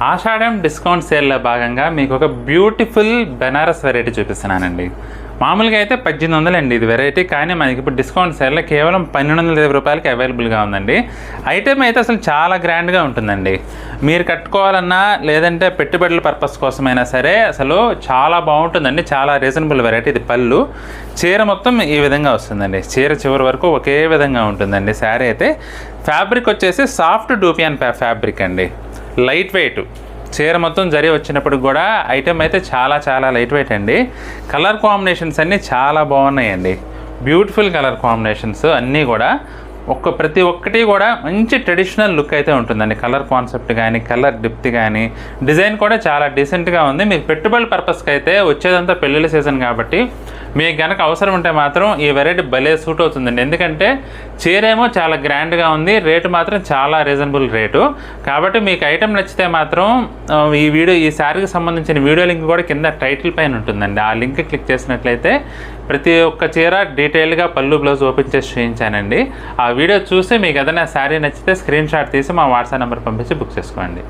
ఆషాఢం discount సేల్లో భాగంగా మీకు ఒక బ్యూటిఫుల్ బెనారస్ వెరైటీ చూపిస్తున్నానండి. మామూలుగా అయితే 1800 అండి ఇది వెరైటీ, కానీ మనకి ఇప్పుడు డిస్కౌంట్ సేల్లో కేవలం 1250 రూపాయలకి అవైలబుల్గా ఉందండి. ఐటెం అయితే అసలు చాలా గ్రాండ్గా ఉంటుందండి. మీరు కట్టుకోవాలన్నా లేదంటే పెట్టుబడుల పర్పస్ కోసమైనా సరే అసలు చాలా బాగుంటుందండి. చాలా రీజనబుల్ వెరైటీ. ఇది పళ్ళు, చీర మొత్తం ఈ విధంగా వస్తుందండి. చీర చివరి వరకు ఒకే విధంగా ఉంటుందండి. శారీ అయితే ఫ్యాబ్రిక్ వచ్చేసి సాఫ్ట్ డూపియన్ ఫ్యాబ్రిక్ అండి, లైట్ వెయిట్. చీర మొత్తం జరి వచ్చినప్పుడు కూడా ఐటెం అయితే చాలా లైట్ వెయిట్ అండి. కలర్ కాంబినేషన్స్ అన్నీ చాలా బాగున్నాయండి. బ్యూటిఫుల్ కలర్ కాంబినేషన్స్ అన్నీ కూడా ప్రతి ఒక్కటి కూడా మంచి ట్రెడిషనల్ లుక్ అయితే ఉంటుందండి. కలర్ కాన్సెప్ట్ కానీ, కలర్ డిప్త్ కానీ, డిజైన్ కూడా చాలా డీసెంట్గా ఉంది. మీకు పెట్టుబడి పర్పస్కి అయితే వచ్చేదంతా పెళ్ళిళ్ళ సీజన్ కాబట్టి మీకు కనుక అవసరం ఉంటే మాత్రం ఈ వెరైటీ భలే సూట్ అవుతుందండి. ఎందుకంటే చీరేమో చాలా గ్రాండ్గా ఉంది, రేటు మాత్రం చాలా రీజనబుల్ రేటు. కాబట్టి మీకు ఐటెం నచ్చితే మాత్రం ఈ శారీకి సంబంధించిన వీడియో లింక్ కూడా కింద టైటిల్ పైన ఉంటుందండి. ఆ లింక్ క్లిక్ చేసినట్లయితే ప్రతి ఒక్క చీర డీటెయిల్గా పళ్ళు బ్లౌజ్ ఓపెన్ చేసి చూపించానండి. ఆ వీడియో చూసి మీకు ఏదైనా శారీ నచ్చితే స్క్రీన్ షాట్ తీసి మా వాట్సాప్ నెంబర్ పంపించి బుక్ చేసుకోండి.